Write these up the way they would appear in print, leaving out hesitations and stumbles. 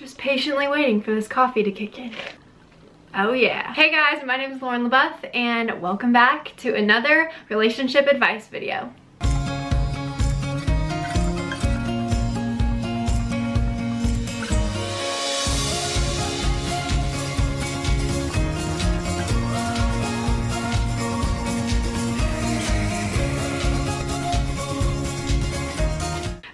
Just patiently waiting for this coffee to kick in. Oh yeah. Hey guys, my name is LeBouef and welcome back to another relationship advice video.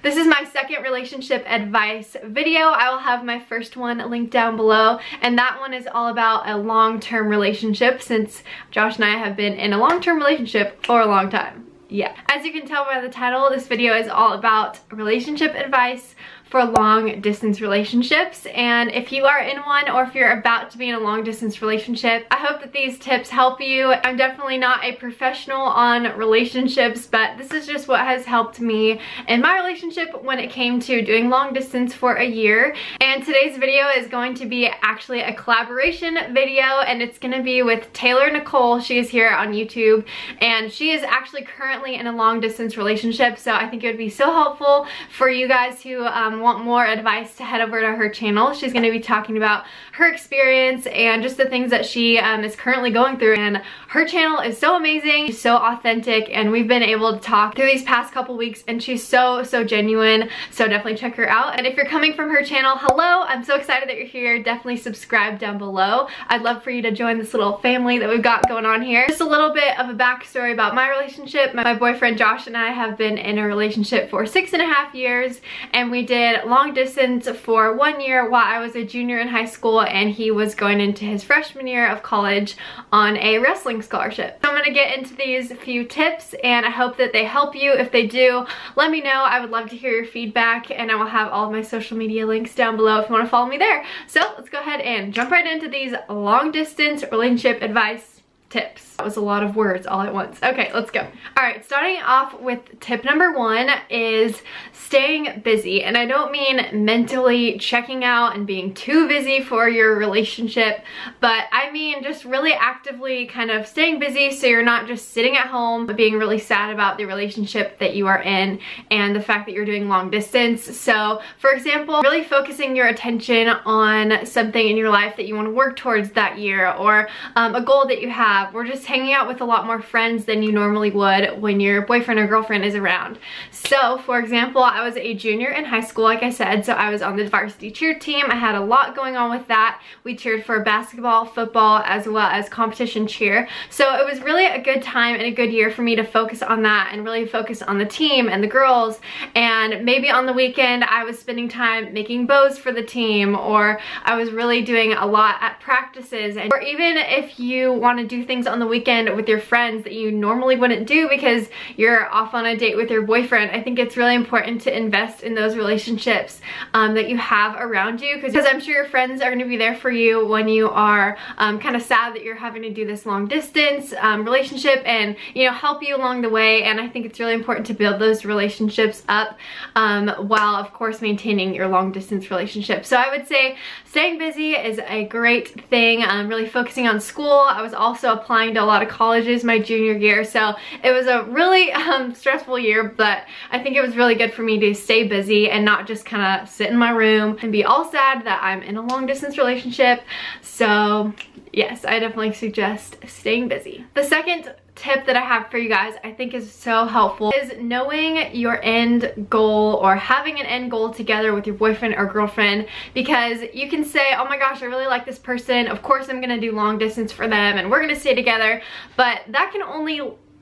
This is my second relationship advice video. I will have my first one linked down below, and that one is all about a long-term relationship, since Josh and I have been in a long-term relationship for a long time. Yeah. As you can tell by the title, this video is all about relationship advice for long distance relationships. And if you are in one, or if you're about to be in a long distance relationship, I hope that these tips help you. I'm definitely not a professional on relationships, but this is just what has helped me in my relationship when it came to doing long distance for a year. And today's video is going to be actually a collaboration video, and it's going to be with Taylor Nicole. She is here on YouTube, and she is actually currently in a long distance relationship, so I think it would be so helpful for you guys who want more advice to head over to her channel. She's going to be talking about her experience and just the things that she is currently going through, and her channel is so amazing. She's so authentic, and we've been able to talk through these past couple weeks, and she's so genuine, so definitely check her out. And if you're coming from her channel, hello, I'm so excited that you're here. Definitely subscribe down below. I'd love for you to join this little family that we've got going on here. Just a little bit of a backstory about my relationship. My boyfriend Josh and I have been in a relationship for 6.5 years, and we did long distance for 1 year while I was a junior in high school and he was going into his freshman year of college on a wrestling scholarship. So I'm gonna get into these few tips, and I hope that they help you. If they do, let me know. I would love to hear your feedback, and I will have all of my social media links down below if you want to follow me there. So let's go ahead and jump right into these long distance relationship advice tips. That was a lot of words all at once. Okay, let's go. All right, starting off with tip number 1 is staying busy. And I don't mean mentally checking out and being too busy for your relationship, but I mean just really actively kind of staying busy, so you're not just sitting at home being really sad about the relationship that you are in and the fact that you're doing long distance. So for example, really focusing your attention on something in your life that you want to work towards that year, or a goal that you have. We're just hanging out with a lot more friends than you normally would when your boyfriend or girlfriend is around. So for example, I was a junior in high school, like I said, so I was on the varsity cheer team. I had a lot going on with that. We cheered for basketball, football, as well as competition cheer. So it was really a good time and a good year for me to focus on that and really focus on the team and the girls. And maybe on the weekend I was spending time making bows for the team, or I was really doing a lot at practices. Or even if you want to do things on the weekend with your friends that you normally wouldn't do because you're off on a date with your boyfriend, I think it's really important to invest in those relationships that you have around you, because I'm sure your friends are going to be there for you when you are kind of sad that you're having to do this long distance relationship, and you know, help you along the way. And I think it's really important to build those relationships up while of course maintaining your long distance relationship. So I would say staying busy is a great thing. Really focusing on school. I was also applying to a lot of colleges my junior year, so it was a really stressful year, but I think it was really good for me to stay busy and not just kind of sit in my room and be all sad that I'm in a long distance relationship. So yes, I definitely suggest staying busy. The second tip that I have for you guys I think is so helpful is knowing your end goal, or having an end goal together with your boyfriend or girlfriend, because you can say, oh my gosh, I really like this person, of course I'm gonna do long distance for them and we're gonna stay together, but that can only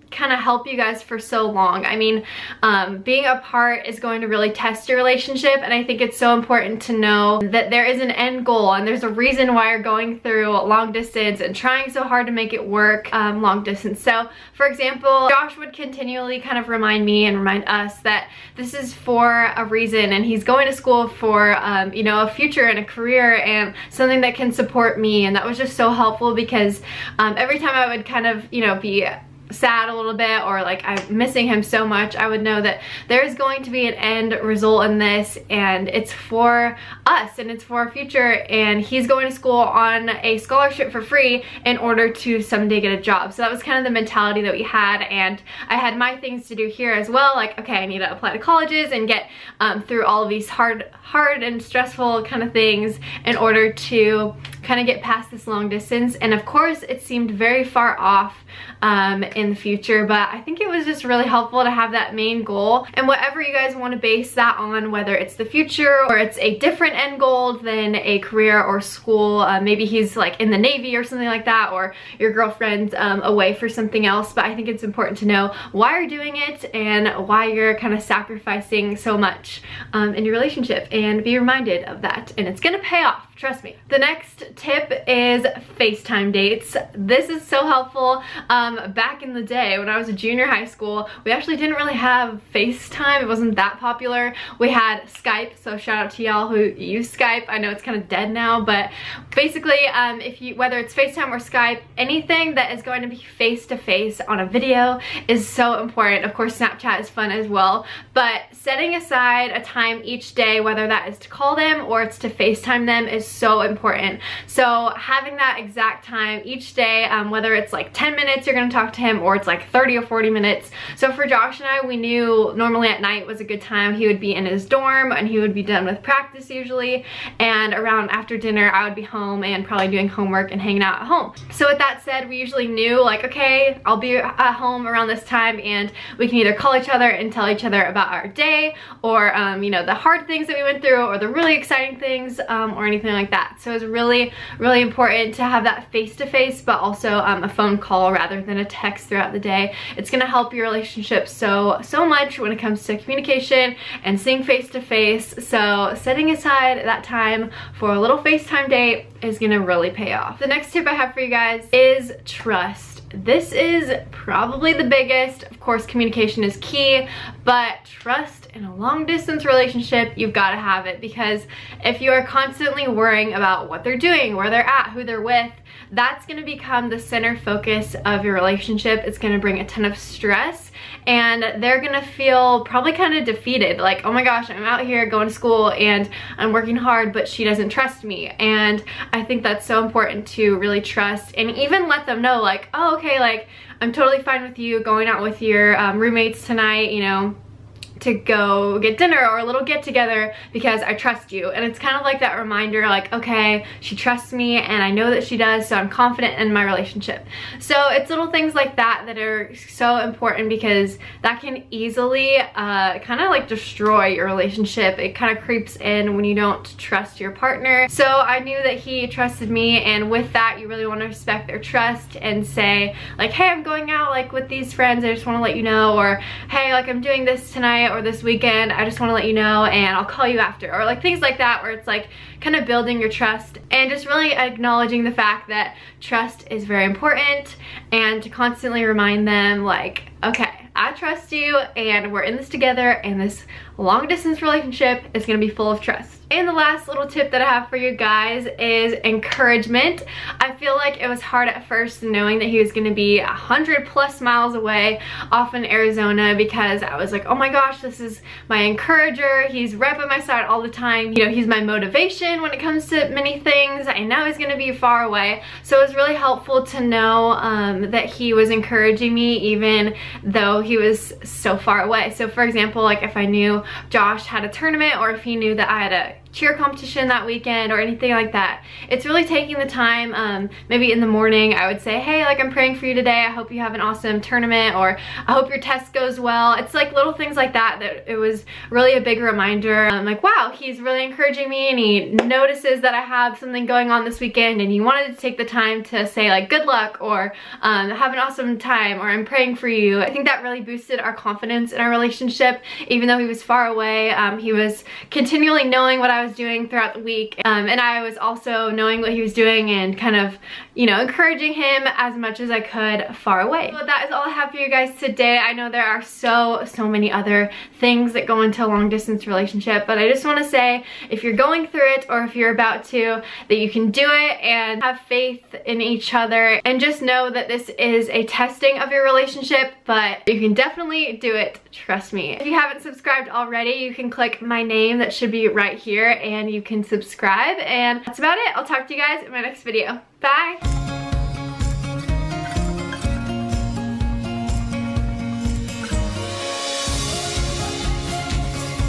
kind of help you guys for so long. I mean, being apart is going to really test your relationship, and I think it's so important to know that there is an end goal and there's a reason why you're going through long distance and trying so hard to make it work long distance. So for example, Josh would continually kind of remind me and remind us that this is for a reason, and he's going to school for you know, a future and a career and something that can support me. And that was just so helpful, because every time I would kind of, you know, be sad a little bit, or like I'm missing him so much, I would know that there's going to be an end result in this, and it's for us and it's for our future, and he's going to school on a scholarship for free in order to someday get a job. So that was kind of the mentality that we had, and I had my things to do here as well. Like, okay, I need to apply to colleges and get through all of these hard and stressful kind of things in order to kind of get past this long distance. And of course it seemed very far off in the future, but I think it was just really helpful to have that main goal. And whatever you guys want to base that on, whether it's the future or it's a different end goal than a career or school, maybe he's like in the Navy or something like that, or your girlfriend's away for something else, but I think it's important to know why you're doing it and why you're kind of sacrificing so much in your relationship, and be reminded of that, and it's gonna pay off. Trust me. The next tip is FaceTime dates. This is so helpful. Back in the day when I was a junior high school, we actually didn't really have FaceTime. It wasn't that popular. We had Skype, so shout out to y'all who use Skype. I know it's kind of dead now, but basically whether it's FaceTime or Skype, anything that is going to be face-to-face on a video is so important. Of course, Snapchat is fun as well, but setting aside a time each day, whether that is to call them or it's to FaceTime them, is so important. So having that exact time each day, whether it's like 10 minutes you're gonna talk to him or it's like 30 or 40 minutes. So for Josh and I, we knew normally at night was a good time. He would be in his dorm and he would be done with practice usually, and around after dinner I would be home and probably doing homework and hanging out at home. So with that said, we usually knew like, okay, I'll be at home around this time, and we can either call each other and tell each other about our day, or you know, the hard things that we went through, or the really exciting things, or anything like that. So it's really important to have that face-to-face, but also a phone call rather than a text throughout the day. It's gonna help your relationship so much when it comes to communication and seeing face-to-face. So setting aside that time for a little FaceTime date is gonna really pay off. The next tip I have for you guys is trust. This is probably the biggest. Of course, communication is key, but trust in a long distance relationship, you've got to have it, because if you are constantly worrying about what they're doing, where they're at, who they're with, that's going to become the center focus of your relationship. It's going to bring a ton of stress, and they're going to feel probably kind of defeated, like, oh my gosh, I'm out here going to school and I'm working hard, but she doesn't trust me. And I think that's so important to really trust, and even let them know like, oh, okay, like I'm totally fine with you going out with your roommates tonight, you know, to go get dinner or a little get together, because I trust you. And it's kind of like that reminder, like, okay, she trusts me and I know that she does, so I'm confident in my relationship. So it's little things like that that are so important, because that can easily kind of like destroy your relationship. It kind of creeps in when you don't trust your partner. So I knew that he trusted me, and with that, you really want to respect their trust and say like, hey, I'm going out like with these friends, I just want to let you know, or hey, like I'm doing this tonight or this weekend, I just want to let you know, and I'll call you after, or like things like that, where it's like kind of building your trust and just really acknowledging the fact that trust is very important, and to constantly remind them like, okay, I trust you and we're in this together, and this long distance relationship is going to be full of trust. And the last little tip that I have for you guys is encouragement. I feel like it was hard at first knowing that he was going to be 100+ miles away off in Arizona, because I was like, oh my gosh, this is my encourager. He's right by my side all the time. You know, he's my motivation when it comes to many things, and now he's going to be far away. So it was really helpful to know that he was encouraging me even though he was so far away. So for example, like if I knew Josh had a tournament, or if he knew that I had a cheer competition that weekend or anything like that, it's really taking the time, maybe in the morning I would say, hey, like I'm praying for you today, I hope you have an awesome tournament, or I hope your test goes well. It's like little things like that that it was really a big reminder. I'm like, wow, he's really encouraging me, and he notices that I have something going on this weekend, and he wanted to take the time to say like good luck, or have an awesome time, or I'm praying for you. I think that really boosted our confidence in our relationship. Even though he was far away, he was continually knowing what I was was doing throughout the week, and I was also knowing what he was doing and kind of, you know, encouraging him as much as I could far away. So that is all I have for you guys today. I know there are so many other things that go into a long distance relationship, but I just want to say, if you're going through it or if you're about to, that you can do it and have faith in each other, and just know that this is a testing of your relationship, but you can definitely do it, trust me. If you haven't subscribed already, you can click my name that should be right here and you can subscribe, and that's about it. I'll talk to you guys in my next video. Bye!